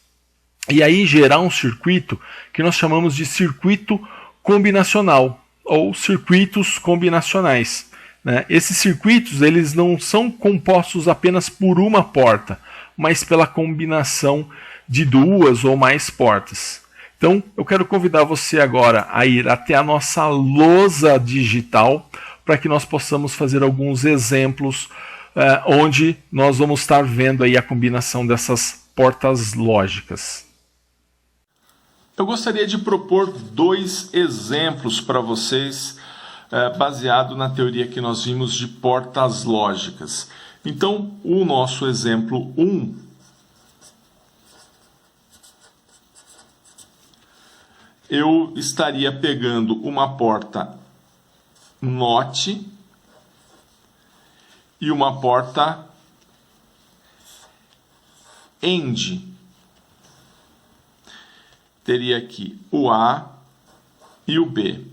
E aí gerar um circuito que nós chamamos de circuito combinacional ou circuitos combinacionais. Né? Esses circuitos eles não são compostos apenas por uma porta, mas pela combinação de duas ou mais portas. Então, eu quero convidar você agora a ir até a nossa lousa digital para que nós possamos fazer alguns exemplos onde nós vamos estar vendo aí a combinação dessas portas lógicas. Eu gostaria de propor dois exemplos para vocês, baseado na teoria que nós vimos de portas lógicas. Então, o nosso exemplo 1, eu estaria pegando uma porta NOT e uma porta END. Teria aqui o A e o B.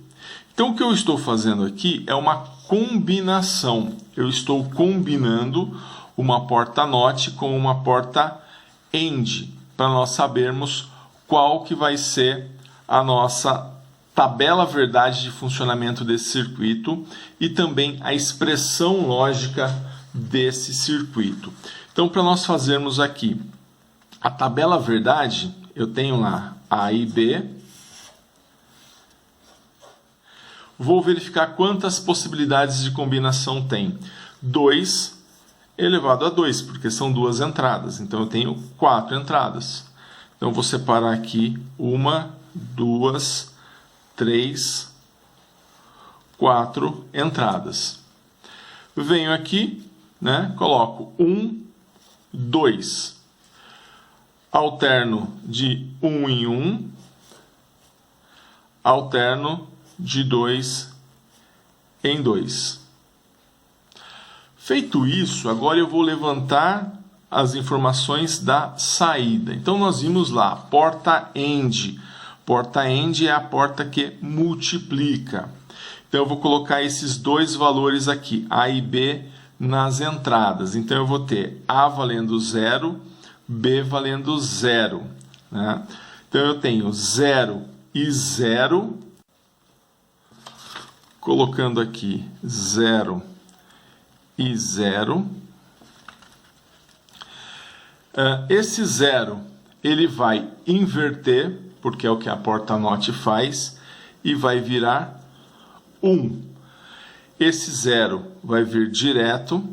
Então, o que eu estou fazendo aqui é uma combinação. Eu estou combinando uma porta NOT com uma porta END, para nós sabermos qual que vai ser a nossa tabela verdade de funcionamento desse circuito e também a expressão lógica desse circuito. Então, para nós fazermos aqui a tabela verdade, eu tenho lá A e B. Vou verificar quantas possibilidades de combinação tem. 2 elevado a 2, porque são duas entradas. Então eu tenho 4 entradas. Então eu vou separar aqui 1, 2, 3, 4 entradas. Venho aqui, né, coloco 1, 2. Alterno de 1 em 1, alterno de 2 em 2. Feito isso, agora eu vou levantar as informações da saída. Então nós vimos lá, porta END. Porta END é a porta que multiplica. Então eu vou colocar esses dois valores aqui, A e B, nas entradas. Então eu vou ter A valendo 0, B valendo 0. Né? Então eu tenho 0 e 0, colocando aqui 0 e 0. Esse 0 ele vai inverter, porque é o que a porta NOT faz, e vai virar 1. Esse 0 vai vir direto,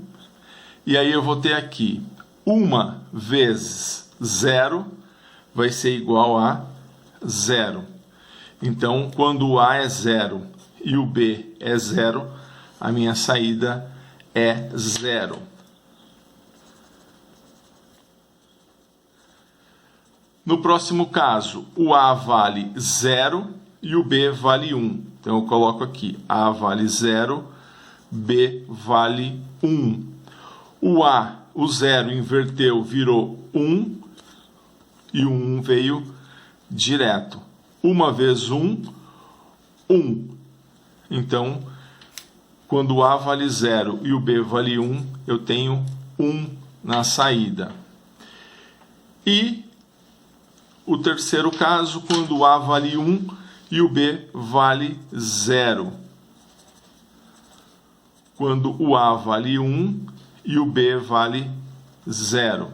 e aí eu vou ter aqui 1 vezes 0 vai ser igual a 0. Então, quando o A é 0 e o B é 0, a minha saída é 0. No próximo caso, o A vale 0 e o B vale 1. Então, eu coloco aqui, A vale 0, B vale 1. O 0 inverteu, virou 1, e o 1 veio direto. 1 vezes 1, 1. Então, quando o A vale 0 e o B vale 1, eu tenho 1 na saída. E o terceiro caso, quando o A vale 1 e o B vale 0. Quando o A vale 1 e o B vale 0.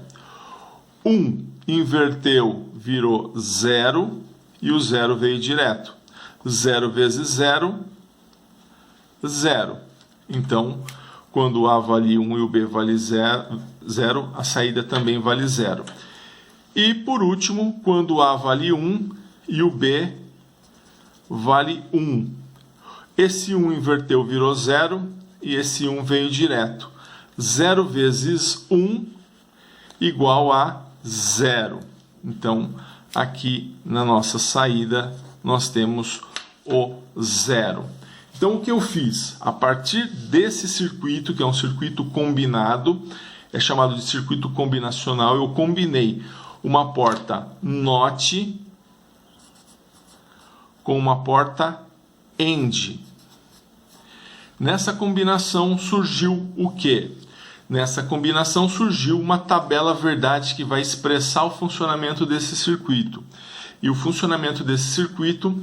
1 inverteu, virou 0 e o 0 veio direto. 0 vezes 0, 0. Então, quando o A vale 1 e o B vale 0, a saída também vale 0. E, por último, quando o A vale 1 e o B vale 1. Esse 1 inverteu, virou 0, e esse 1 veio direto. 0 vezes 1 igual a 0. Então, aqui na nossa saída, nós temos o 0. Então, o que eu fiz? A partir desse circuito, que é um circuito combinado, é chamado de circuito combinacional, eu combinei uma porta NOT com uma porta AND. Nessa combinação surgiu o quê? Nessa combinação surgiu uma tabela verdade que vai expressar o funcionamento desse circuito. E o funcionamento desse circuito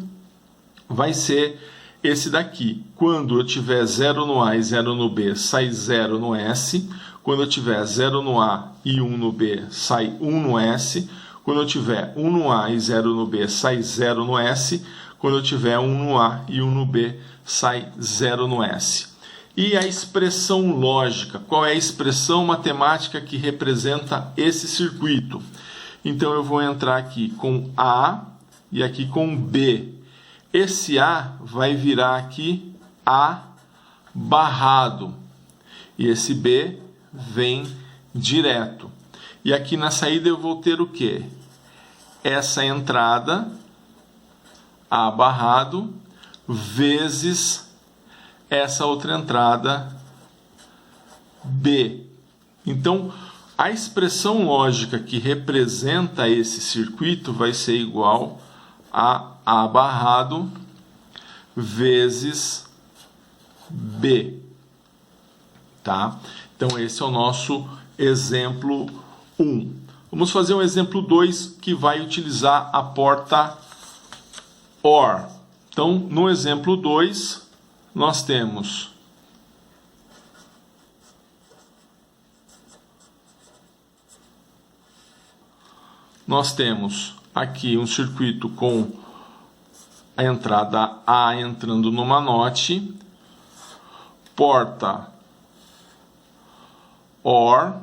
vai ser esse daqui. Quando eu tiver 0 no A e 0 no B, sai 0 no S. Quando eu tiver 0 no A e 1 no B, sai 1 no S. Quando eu tiver 1 no A e 0 no B, sai 0 no S. Quando eu tiver 1 no A e 1 no B, sai 0 no S. E a expressão lógica, qual é a expressão matemática que representa esse circuito? Então eu vou entrar aqui com A e aqui com B. Esse A vai virar aqui A barrado. E esse B vem direto. E aqui na saída eu vou ter o quê? Essa entrada, A barrado, vezes essa outra entrada, B. Então, a expressão lógica que representa esse circuito vai ser igual a A barrado vezes B. Tá? Então, esse é o nosso exemplo 1. Vamos fazer um exemplo 2 que vai utilizar a porta OR. Então, no exemplo 2, nós temos aqui um circuito com a entrada A entrando numa NOT, porta OR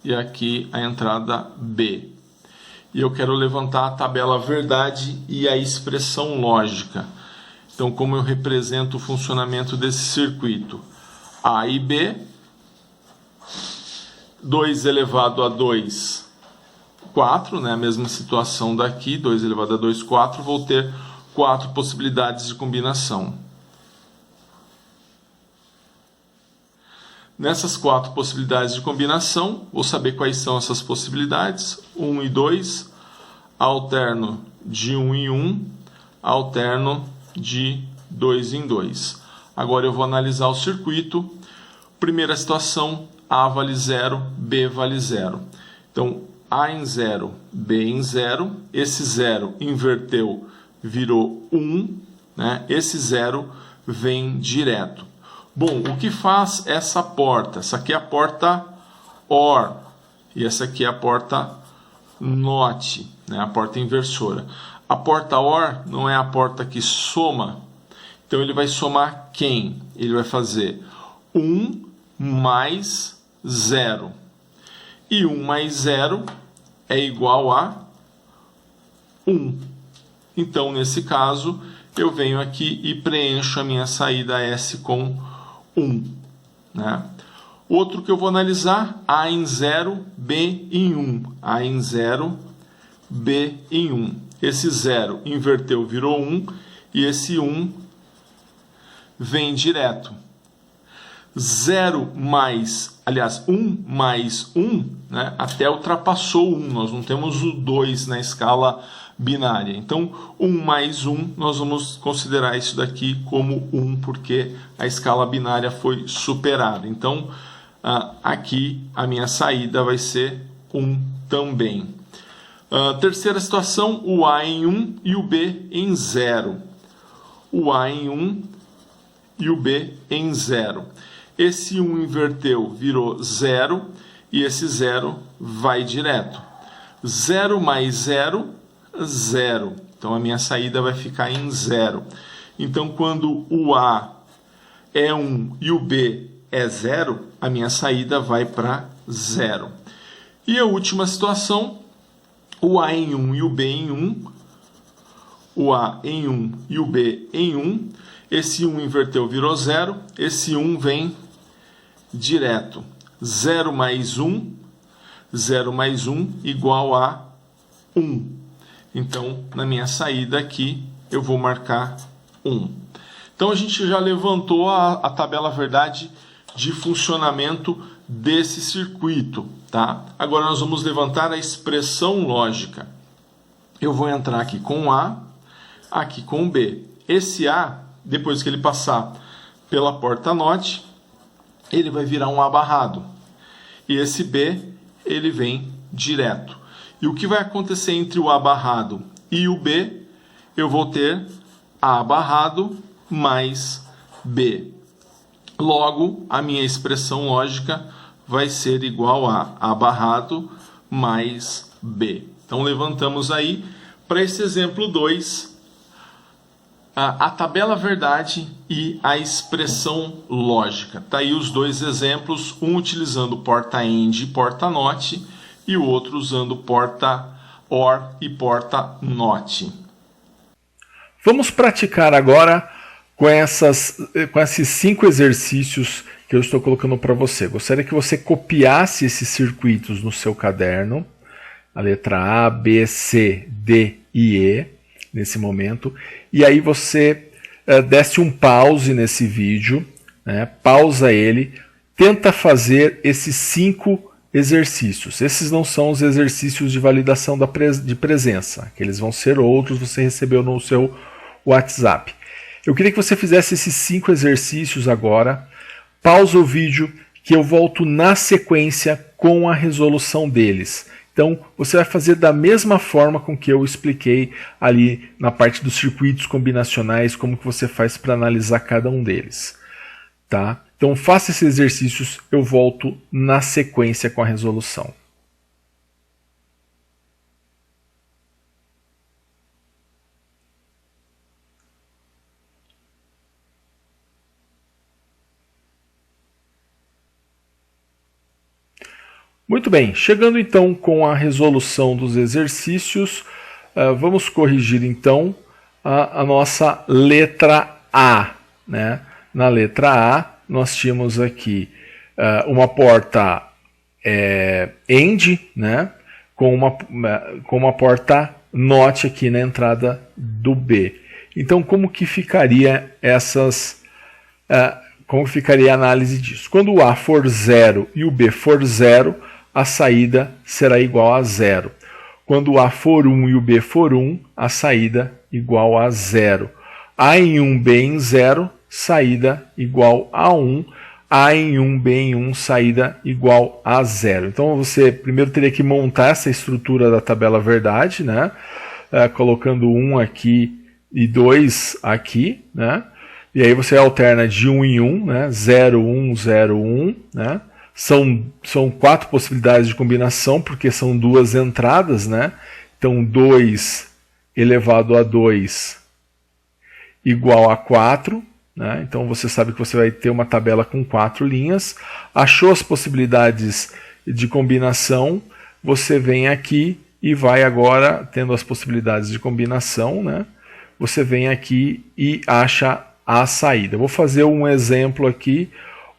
e aqui a entrada B. E eu quero levantar a tabela verdade e a expressão lógica. Então, como eu represento o funcionamento desse circuito? A e B, 2 elevado a 2, 4, né? A mesma situação daqui, 2 elevado a 2, 4, vou ter 4 possibilidades de combinação. Nessas 4 possibilidades de combinação, vou saber quais são essas possibilidades. 1 e 2, alterno de 1 em 1, alterno de 2 em 2. Agora eu vou analisar o circuito. Primeira situação, A vale 0, B vale 0. Então, A em 0, B em 0. Esse 0 inverteu, virou 1. Né? Esse 0 vem direto. Bom, o que faz essa porta? Essa aqui é a porta OR e essa aqui é a porta NOT, né? A porta inversora. A porta OR não é a porta que soma, então ele vai somar quem? Ele vai fazer 1 mais 0. E 1 mais 0 é igual a 1. Então, nesse caso, eu venho aqui e preencho a minha saída S com 1, né? Outro que eu vou analisar, A em 0, B em 1. A em 0, B em 1. Esse 0 inverteu, virou 1, e esse 1 vem direto. 0 mais, aliás, 1 mais 1, né, até ultrapassou 1. Nós não temos o 2 na escala binária. Então, 1 mais 1, nós vamos considerar isso daqui como 1, porque a escala binária foi superada. Então, aqui a minha saída vai ser 1 também. Terceira situação, o A em 1 e o B em 0. O A em 1 e o B em 0. Esse 1 inverteu, virou 0, e esse 0 vai direto. 0 mais 0, 0. Então a minha saída vai ficar em 0. Então quando o A é 1 e o B é 0, a minha saída vai para 0. E a última situação, o A em 1 e o B em 1. O A em 1 e o B em 1. Esse 1 inverteu, virou 0. Esse 1 vem direto. 0 mais 1, 0 mais 1 igual a 1. Então, na minha saída aqui, eu vou marcar 1. Então, a gente já levantou a tabela verdade de funcionamento desse circuito, tá? Agora, nós vamos levantar a expressão lógica. Eu vou entrar aqui com A, aqui com B. Esse A, depois que ele passar pela porta NOT, ele vai virar um A barrado. E esse B, ele vem direto. E o que vai acontecer entre o A barrado e o B? Eu vou ter A barrado mais B. Logo, a minha expressão lógica vai ser igual a A barrado mais B. Então, levantamos aí, para esse exemplo 2, a tabela verdade e a expressão lógica. Tá aí os dois exemplos, um utilizando porta AND e porta NOT, e o outro usando porta OR e porta NOT. Vamos praticar agora com esses 5 exercícios que eu estou colocando para você. Gostaria que você copiasse esses circuitos no seu caderno, a letra A, B, C, D e E, nesse momento, e aí você desse um pause nesse vídeo, né? Pausa ele, tenta fazer esses 5 exercícios. Esses não são os exercícios de validação de presença, que eles vão ser outros, você recebeu no seu WhatsApp. Eu queria que você fizesse esses 5 exercícios agora, pausa o vídeo, que eu volto na sequência com a resolução deles. Então, você vai fazer da mesma forma com que eu expliquei ali na parte dos circuitos combinacionais, como que você faz para analisar cada um deles. Tá? Então, faça esses exercícios, eu volto na sequência com a resolução. Muito bem, chegando então com a resolução dos exercícios, vamos corrigir então a nossa letra A, né? Na letra A, nós tínhamos aqui uma porta AND, né? com uma porta NOT aqui na entrada do B. Então, como que ficaria como ficaria a análise disso? Quando o A for 0 e o B for 0, a saída será igual a 0. Quando o A for 1 e o B for 1, a saída igual a 0. A em 1, B em 0, saída igual a 1. A em 1, B em 1, saída igual a 0. Então você primeiro teria que montar essa estrutura da tabela verdade, né? Colocando 1 aqui e 2 aqui, né? E aí você alterna de 1 em 1, né? 0, 1, 0, 1, né? São 4 possibilidades de combinação, porque são 2 entradas, né? Então 2 elevado a 2 igual a 4, né? Então você sabe que você vai ter uma tabela com 4 linhas. Achou as possibilidades de combinação, você vem aqui e vai agora, tendo as possibilidades de combinação, né? Você vem aqui e acha a saída. Eu vou fazer um exemplo aqui,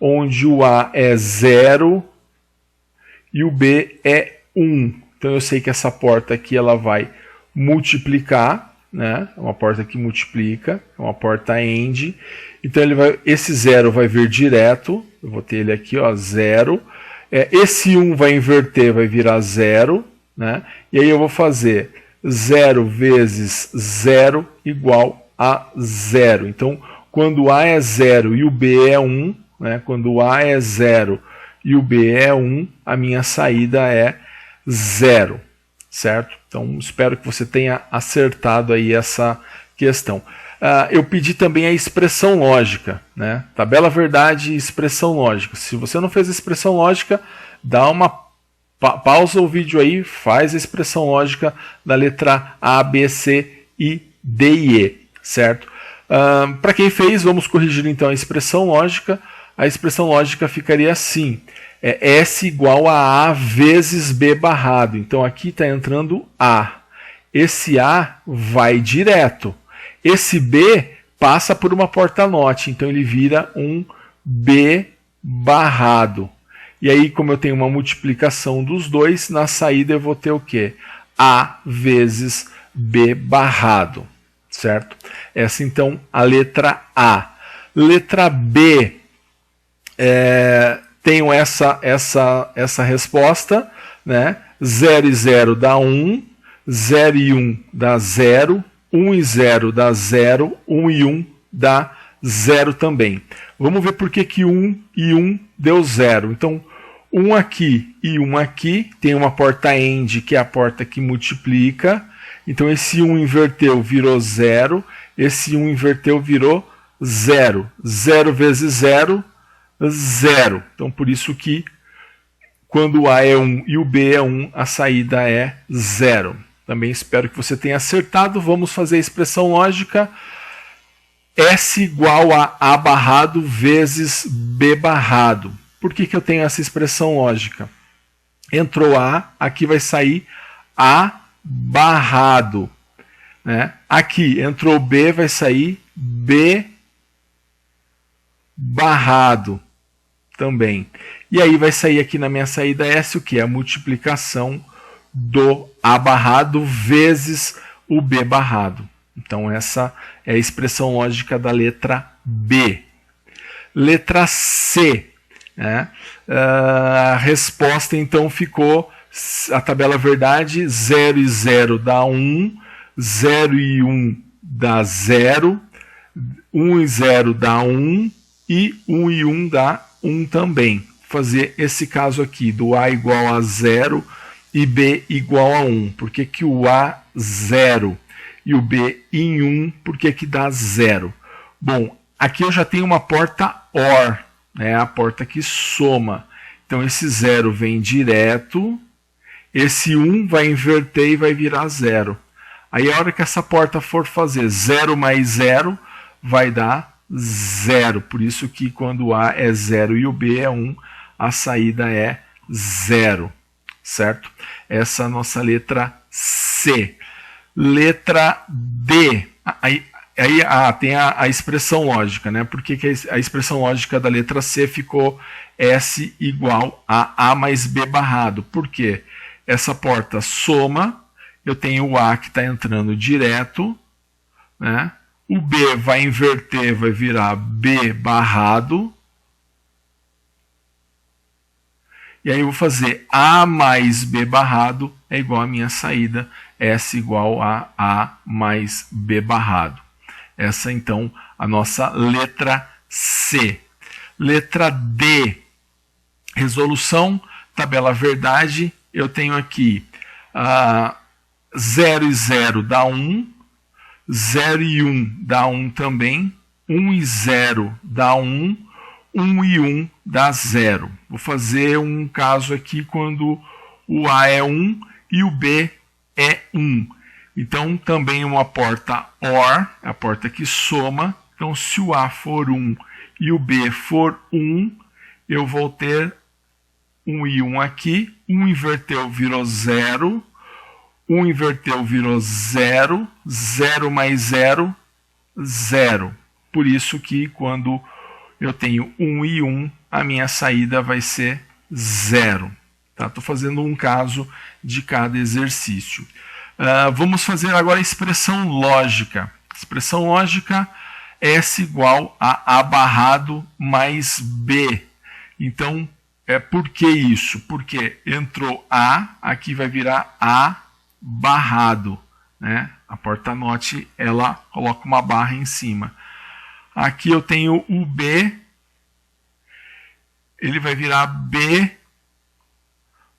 onde o A é 0 e o B é 1. Então eu sei que essa porta aqui ela vai multiplicar, né? É uma porta que multiplica, é uma porta AND. Então esse 0 vai vir direto, eu vou ter ele aqui, ó, 0. Esse 1 vai inverter, vai virar 0, né? E aí eu vou fazer 0 vezes 0 igual a 0. Então, quando o A é 0 e o B é 1, né? Quando o A é 0 e o B é 1, a minha saída é 0, certo? Então, espero que você tenha acertado aí essa questão. Eu pedi também a expressão lógica, né? Tabela verdade e expressão lógica. Se você não fez a expressão lógica, dá uma pausa o vídeo aí, faz a expressão lógica da letra A, B, C e D e E, certo? Para quem fez, vamos corrigir então a expressão lógica. A expressão lógica ficaria assim: é S igual a A vezes B barrado. Então aqui está entrando A. Esse A vai direto. Esse B passa por uma porta-note, então ele vira um B barrado. E aí, como eu tenho uma multiplicação dos dois, na saída eu vou ter o quê? A vezes B barrado, certo? Essa então a letra A. Letra B, tenho essa resposta, né? 0 e 0 dá 1, 0 e 1 dá 0, 1 e 0 dá 0, 1 e 1 dá 0 também. Vamos ver por que 1 e 1 deu 0. Então, 1 aqui e 1 aqui, tem uma porta AND, que é a porta que multiplica. Então, esse 1 inverteu, virou 0. Esse 1 inverteu, virou 0. 0 vezes 0, 0. Então, por isso que quando o A é 1 e o B é 1, a saída é 0. Também espero que você tenha acertado. Vamos fazer a expressão lógica. S igual a A barrado vezes B barrado. Por que eu tenho essa expressão lógica? Entrou A, aqui vai sair A barrado. Né? Aqui entrou B, vai sair B barrado também. E aí vai sair aqui na minha saída S o que? A multiplicação do A barrado vezes o B barrado. Então essa é a expressão lógica da letra B. Letra C. Né? A resposta então ficou a tabela verdade: 0 e 0 dá 1, 0 e 1 dá 0, 1 e 0 dá 1 e 1 e 1 dá 1 também. Vou fazer esse caso aqui do A igual a 0 e B igual a 1. Por que o A 0 e o B em 1? Por que dá 0? Bom, aqui eu já tenho uma porta OR, né? A porta que soma. Então esse 0 vem direto, esse 1 vai inverter e vai virar 0. Aí a hora que essa porta for fazer 0 mais 0, vai dar 0. Por isso que quando o A é 0 e o B é 1, a saída é 0. Certo? Essa é a nossa letra C. Letra D. Aí tem a expressão lógica, né? Por que a expressão lógica da letra C ficou S igual a A mais B barrado? Por quê? Essa porta soma, eu tenho o A que está entrando direto, né? O B vai inverter, vai virar B barrado. E aí eu vou fazer A mais B barrado é igual à minha saída, S igual a A mais B barrado. Essa, então, a nossa letra C. Letra D. Resolução, tabela verdade. Eu tenho aqui 0 e 0 dá 1, 0 e 1 dá 1 também, 1 e 0 dá 1, 1 e 1 dá 0. Vou fazer um caso aqui quando o A é 1 e o B é 1. Então, também uma porta OR, a porta que soma. Então, se o A for 1 e o B for 1, eu vou ter 1 e 1 aqui. 1 inverteu, virou 0. 1 inverteu, virou 0. 0 mais 0, 0. Por isso que quando eu tenho 1 e 1, a minha saída vai ser 0. Estou fazendo um caso de cada exercício. Vamos fazer agora a expressão lógica. Expressão lógica, S igual a A barrado mais B. Então, por que isso? Porque entrou A, aqui vai virar A barrado. Né? A porta-note, ela coloca uma barra em cima. Aqui eu tenho o B, ele vai virar B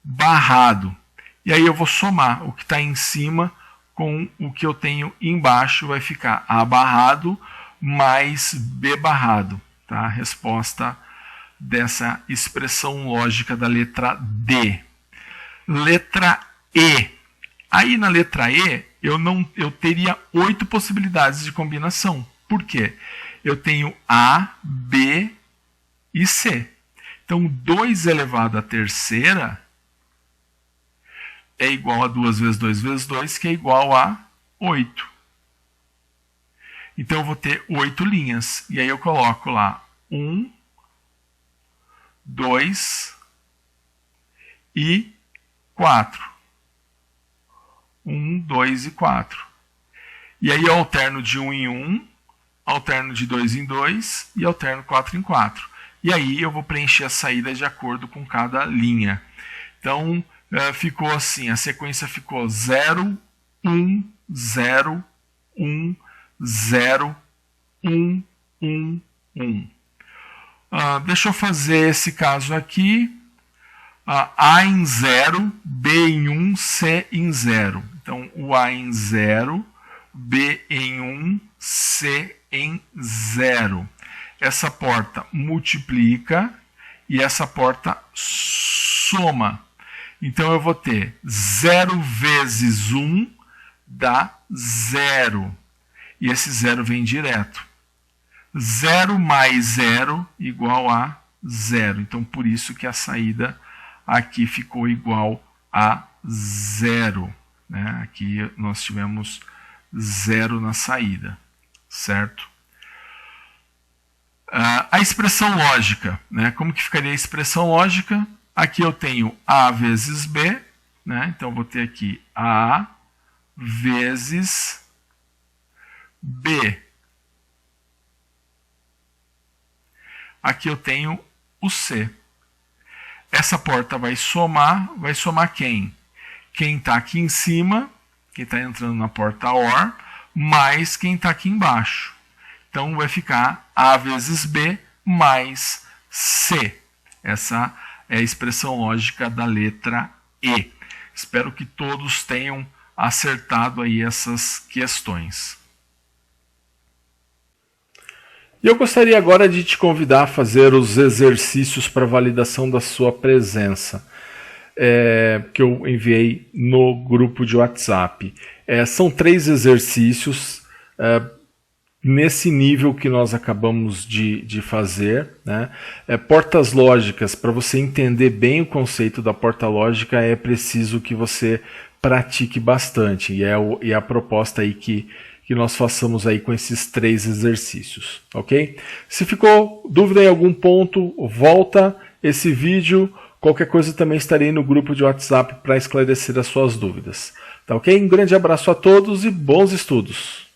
barrado. E aí eu vou somar o que está em cima com o que eu tenho embaixo, vai ficar A barrado mais B barrado. Tá? A resposta dessa expressão lógica da letra D. Letra E. Aí na letra E, eu teria 8 possibilidades de combinação. Por quê? Eu tenho A, B e C. Então, 2 elevado à terceira é igual a 2 vezes 2 vezes 2, que é igual a 8. Então, eu vou ter 8 linhas. E aí eu coloco lá 1, 2 e 4. 1, 2 e 4. E aí eu alterno de 1 em 1, alterno de 2 em 2 e alterno 4 em 4. E aí eu vou preencher a saída de acordo com cada linha. Então, ficou assim, a sequência ficou 0, 1, 0, 1, 0, 1, 1, 1. Deixa eu fazer esse caso aqui. A em 0, B em 1, C em 0. Então, o A em 0, B em 1, C em 0. Essa porta multiplica e essa porta soma. Então, eu vou ter 0 vezes 1 dá 0. E esse 0 vem direto. 0 mais 0 igual a 0. Então, por isso que a saída aqui ficou igual a 0. Né? Aqui nós tivemos 0 na saída, certo? A expressão lógica, né? Como que ficaria a expressão lógica? Aqui eu tenho A vezes B, né? Então eu vou ter aqui A vezes B. Aqui eu tenho o C. Essa porta vai somar quem? Quem está aqui em cima, quem está entrando na porta OR, mais quem está aqui embaixo. Então vai ficar A vezes B mais C. Essa é a expressão lógica da letra E. Espero que todos tenham acertado aí essas questões. E eu gostaria agora de te convidar a fazer os exercícios para validação da sua presença, que eu enviei no grupo de WhatsApp. São 3 exercícios nesse nível que nós acabamos de fazer. Né? Portas lógicas, para você entender bem o conceito da porta lógica, é preciso que você pratique bastante. E é a proposta aí que nós façamos aí com esses 3 exercícios, ok? Se ficou dúvida em algum ponto, volta esse vídeo. Qualquer coisa também estarei no grupo de WhatsApp para esclarecer as suas dúvidas. Tá ok? Um grande abraço a todos e bons estudos!